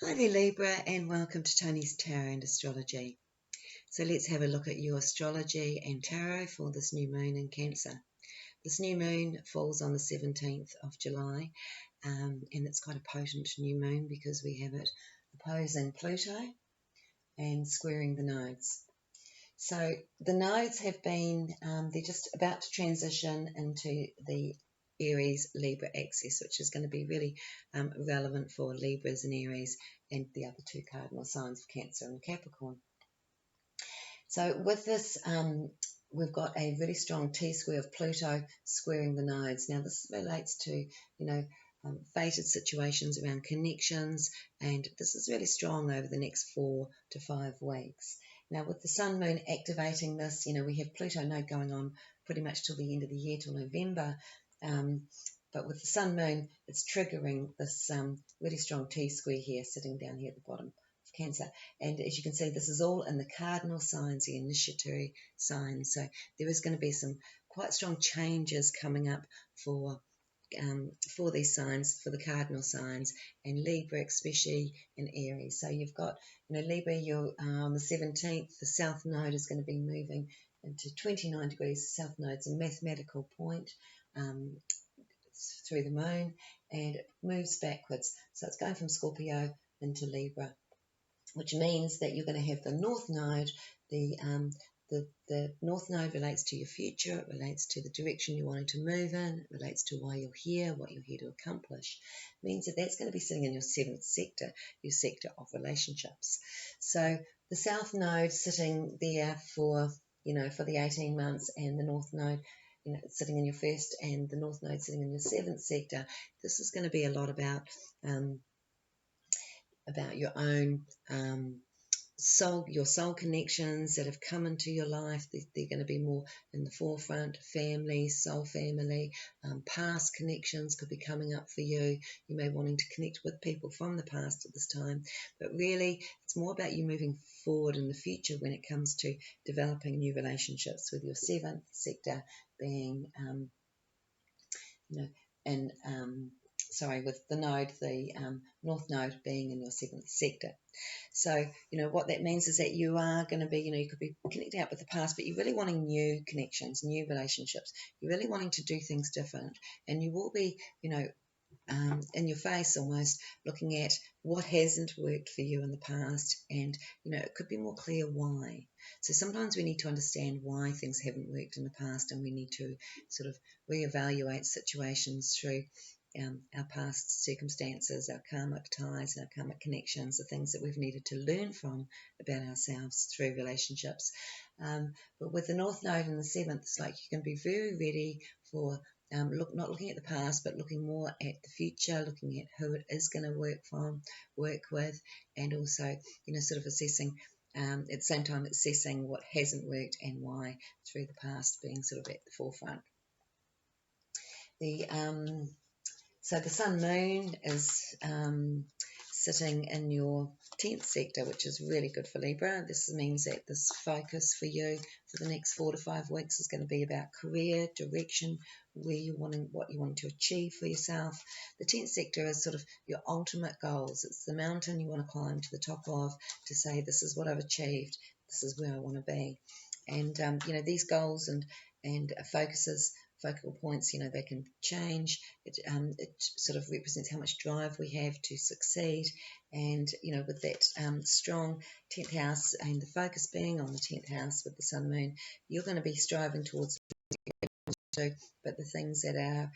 Hi there Libra, and welcome to Tony's Tarot and Astrology. So let's have a look at your astrology and tarot for this new moon in Cancer. This new moon falls on the 17th of July, and it's quite a potent new moon because we have it opposing Pluto and squaring the nodes. So the nodes have been, they're just about to transition into the Aries Libra axis, which is going to be really relevant for Libras and Aries and the other two cardinal signs of Cancer and Capricorn. So with this, we've got a really strong T-square of Pluto squaring the nodes. Now this relates to, fated situations around connections, and this is really strong over the next 4 to 5 weeks. Now with the Sun Moon activating this, we have Pluto node going on pretty much till the end of the year, till November. But with the Sun Moon, it's triggering this really strong T-square here, sitting down here at the bottom of Cancer. And as you can see, this is all in the cardinal signs, the initiatory signs. So there is going to be some quite strong changes coming up for these signs, for the cardinal signs, and Libra especially in Aries. So you've got, Libra, you're on the 17th, the South Node is going to be moving into 29 degrees. The South Node's a mathematical point through the moon, and it moves backwards. So it's going from Scorpio into Libra, which means that you're going to have the North Node. The North Node relates to your future, it relates to the direction you're wanting to move in, it relates to why you're here, what you're here to accomplish. It means that that's going to be sitting in your 7th sector, your sector of relationships. So the South Node sitting there for the 18 months, and the North Node sitting in your 1st, and the North Node sitting in your 7th sector. This is going to be a lot about your own your soul connections that have come into your life. They're going to be more in the forefront. Family, soul family, past connections could be coming up for you. You may be wanting to connect with people from the past at this time, but really it's more about you moving forward in the future when it comes to developing new relationships, with your 7th sector being with the node, the North Node being in your 7th sector. So, what that means is that you are going to be, you could be connecting up with the past, but you're really wanting new connections, new relationships. You're really wanting to do things different, and you will be, in your face almost, looking at what hasn't worked for you in the past, and, it could be more clear why. So sometimes we need to understand why things haven't worked in the past, and we need to sort of reevaluate situations through our past circumstances, our karmic ties, our karmic connections, the things that we've needed to learn from about ourselves through relationships. But with the North Node in the 7th, it's like you can be very ready for not looking at the past, but looking more at the future, looking at who it is going to work with, and also, sort of assessing, at the same time, assessing what hasn't worked and why through the past, being sort of at the forefront. So the Sun Moon is sitting in your 10th sector, which is really good for Libra. This means that this focus for you for the next 4 to 5 weeks is going to be about career, direction, what you want to achieve for yourself. The 10th sector is sort of your ultimate goals. It's the mountain you want to climb to the top of, to say, this is what I've achieved, this is where I want to be. And, these goals and focal points, they can change. It sort of represents how much drive we have to succeed. And, with that strong 10th house and the focus being on the 10th house with the Sun Moon, you're going to be striving towards but the things that are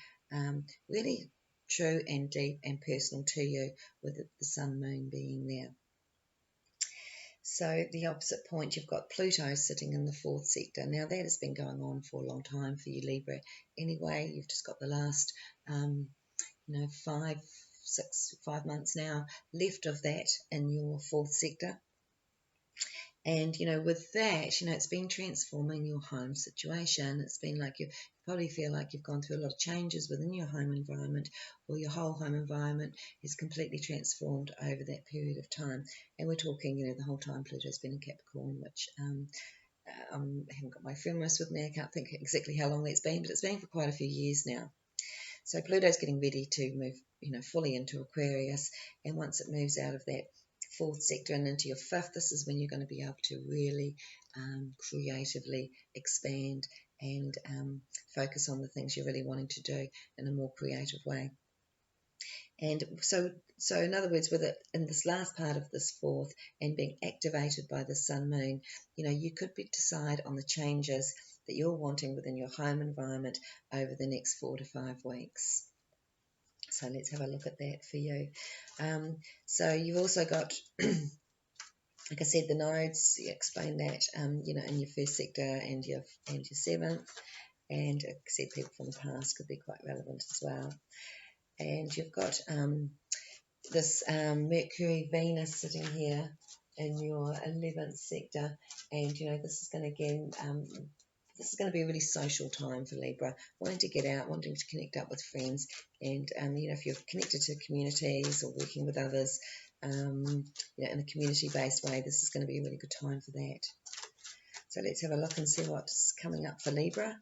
really true and deep and personal to you, with the Sun Moon being there. So the opposite point, you've got Pluto sitting in the 4th sector. Now that has been going on for a long time for you, Libra. Anyway, you've just got the last, 5 months now left of that in your 4th sector. And, with that, it's been transforming your home situation. It's been like you probably feel like you've gone through a lot of changes within your home environment, or your whole home environment is completely transformed over that period of time. And we're talking, the whole time Pluto's been in Capricorn, which I haven't got my firm wrist with me. I can't think exactly how long that's been, but it's been for quite a few years now. So Pluto's getting ready to move, fully into Aquarius, and once it moves out of that fourth sector and into your fifth, this is when you're going to be able to really creatively expand and focus on the things you're really wanting to do in a more creative way. And so in other words, with it in this last part of this fourth and being activated by the sun moon, you could decide on the changes that you're wanting within your home environment over the next 4 to 5 weeks. So let's have a look at that for you. So you've also got, like I said, the nodes. You explain that, in your first sector and your seventh. And like I said, people from the past could be quite relevant as well. And you've got this Mercury, Venus sitting here in your 11th sector, and this is going to this is going to be a really social time for Libra, wanting to get out, wanting to connect up with friends, and if you're connected to communities or working with others, in a community-based way, this is going to be a really good time for that. So let's have a look and see what's coming up for Libra.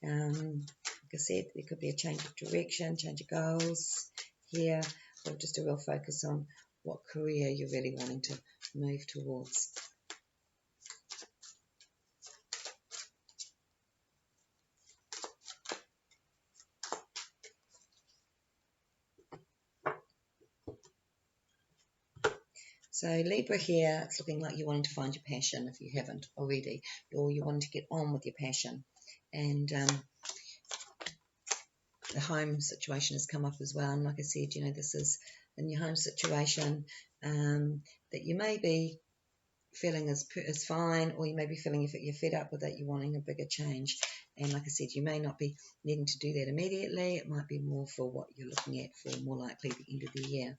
Like I said, there could be a change of direction, change of goals here, or just a real focus on what career you're really wanting to move towards. So Libra here, it's looking like you're wanting to find your passion if you haven't already, or you're wanting to get on with your passion. And the home situation has come up as well. And like I said, this is in your home situation that you may be feeling is fine, or you may be feeling if you're fed up with it, you're wanting a bigger change. And like I said, you may not be needing to do that immediately. It might be more for what you're looking at for more likely the end of the year.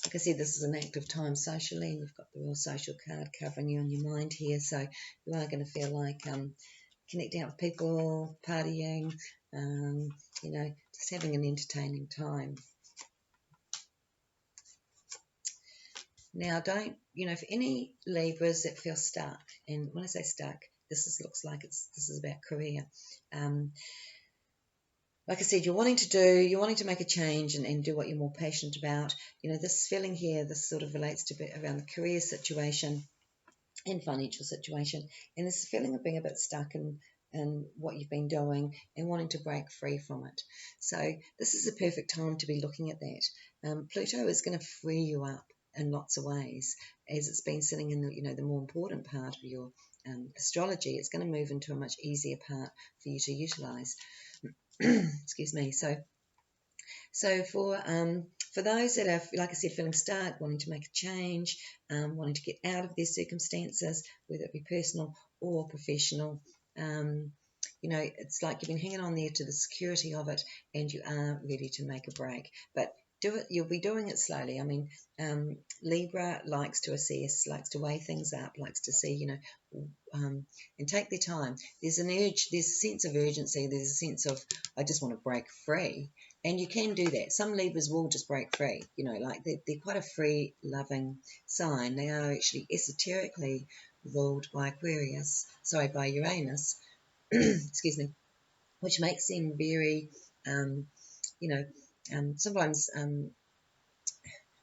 Like I said, this is an active time socially, and you've got the real social card covering you on your mind here. So you are going to feel like connecting out with people, partying, just having an entertaining time. Now, don't, for any Libras that feel stuck, and when I say stuck, looks like this is about career. Like I said, you're wanting to make a change and do what you're more passionate about. This feeling here, this sort of relates to a bit around the career situation and financial situation, and this feeling of being a bit stuck in what you've been doing and wanting to break free from it. So this is a perfect time to be looking at that. Pluto is going to free you up in lots of ways, as it's been sitting in the more important part of your astrology. It's going to move into a much easier part for you to utilize. Excuse me. So for those that are, like I said, feeling stuck, wanting to make a change, wanting to get out of their circumstances, whether it be personal or professional, it's like you've been hanging on there to the security of it, and you are ready to make a break. But do it. You'll be doing it slowly. I mean, Libra likes to assess, likes to weigh things up, likes to see, and take their time. There's an urge, there's a sense of urgency, there's a sense of, I just want to break free. And you can do that. Some Libras will just break free, like they're quite a free, loving sign. They are actually esoterically ruled by by Uranus, excuse me, which makes them very, sometimes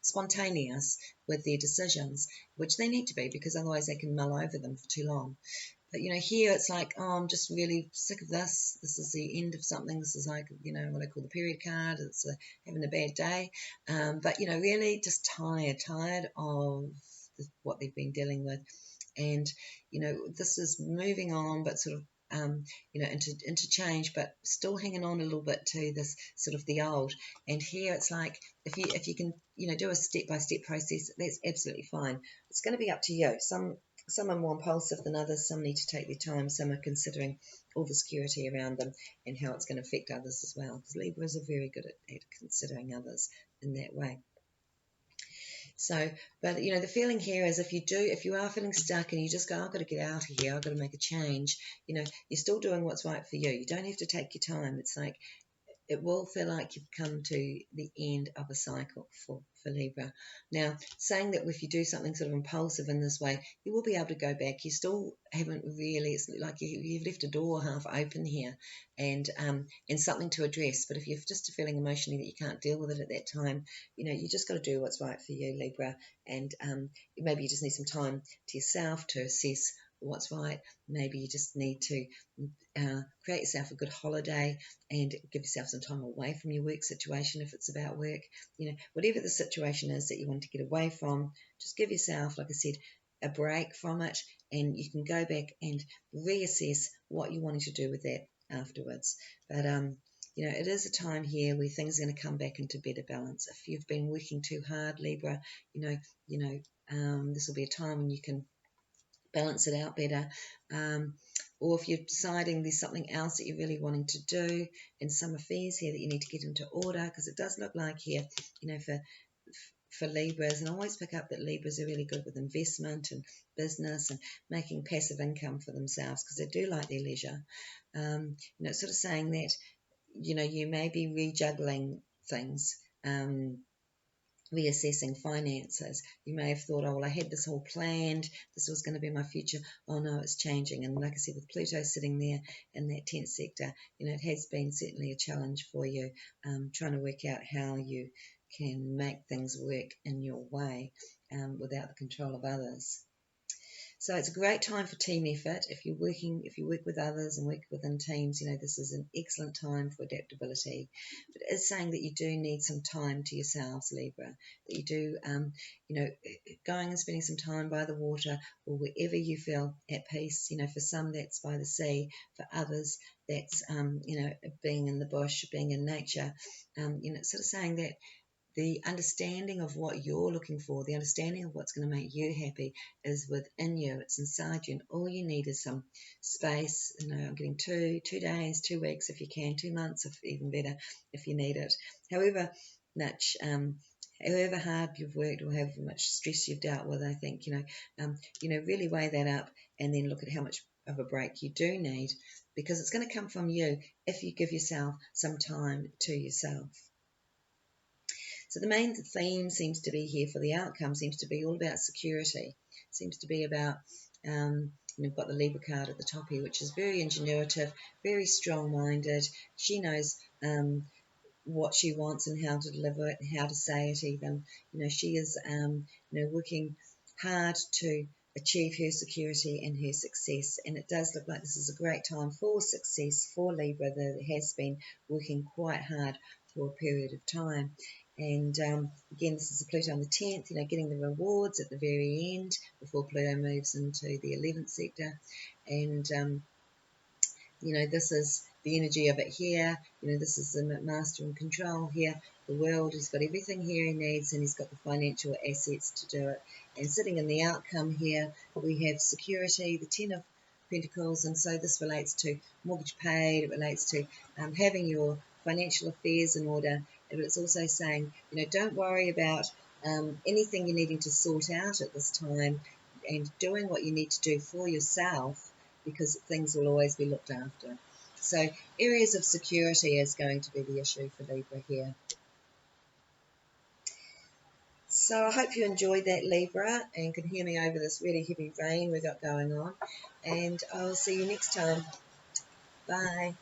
spontaneous with their decisions, which they need to be, because otherwise they can mull over them for too long. But here it's like, I'm just really sick of this. This is the end of something. This is like, what I call the period card. It's having a bad day. But really just tired of what they've been dealing with. And this is moving on, but sort of into change, but still hanging on a little bit to this sort of the old. And here it's like, if you can do a step-by-step process, that's absolutely fine. It's going to be up to you. Some are more impulsive than others. Some need to take their time. Some are considering all the security around them and how it's going to affect others as well, because Libras are very good at considering others in that way. So, but the feeling here is if you are feeling stuck and you just go, I've got to get out of here, I've got to make a change, you're still doing what's right for you. You don't have to take your time. It's like, it will feel like you've come to the end of a cycle for Libra. Now, saying that if you do something sort of impulsive in this way, you will be able to go back. You still haven't really, it's like you've left a door half open here and something to address. But if you're just feeling emotionally that you can't deal with it at that time, you just got to do what's right for you, Libra. And maybe you just need some time to yourself to assess what's right. Maybe you just need to create yourself a good holiday and give yourself some time away from your work situation if it's about work. Whatever the situation is that you want to get away from, just give yourself, like I said, a break from it, and you can go back and reassess what you're wanting to do with that afterwards. But it is a time here where things are going to come back into better balance. If you've been working too hard, Libra, this will be a time when you can balance it out better. Or if you're deciding there's something else that you're really wanting to do in some affairs here that you need to get into order, because it does look like here, for Libras, and I always pick up that Libras are really good with investment and business and making passive income for themselves because they do like their leisure. It's sort of saying that, you may be rejuggling things, reassessing finances. You may have thought, oh, well, I had this all planned. This was going to be my future. Oh, no, it's changing. And like I said, with Pluto sitting there in that 10th sector, it has been certainly a challenge for you, trying to work out how you can make things work in your way without the control of others. So it's a great time for team effort. If you work with others and work within teams, this is an excellent time for adaptability. But it is saying that you do need some time to yourselves, Libra. That you do, going and spending some time by the water or wherever you feel at peace. For some that's by the sea. For others that's, being in the bush, being in nature. Sort of saying that the understanding of what you're looking for, the understanding of what's going to make you happy is within you. It's inside you, and all you need is some space. I'm getting 2 days, 2 weeks if you can, 2 months if even better if you need it. However much, however hard you've worked or however much stress you've dealt with, I think really weigh that up and then look at how much of a break you do need, because it's going to come from you if you give yourself some time to yourself. So the main theme seems to be here for the outcome, seems to be all about security. Seems to be about, we've got the Libra card at the top here, which is very ingenuitive, very strong-minded. She knows what she wants and how to deliver it and how to say it even. She is, working hard to achieve her security and her success. And it does look like this is a great time for success for Libra that has been working quite hard for a period of time. And again, this is a Pluto on the 10th, getting the rewards at the very end before Pluto moves into the 11th sector. And, this is the energy of it here. This is the master and control here. The world, he's got everything here he needs, and he's got the financial assets to do it. And sitting in the outcome here, we have security, the 10 of Pentacles, and so this relates to mortgage paid, it relates to having your financial affairs in order. But it's also saying, don't worry about anything you're needing to sort out at this time, and doing what you need to do for yourself, because things will always be looked after. So areas of security is going to be the issue for Libra here. So I hope you enjoyed that, Libra, and can hear me over this really heavy rain we've got going on. And I'll see you next time. Bye.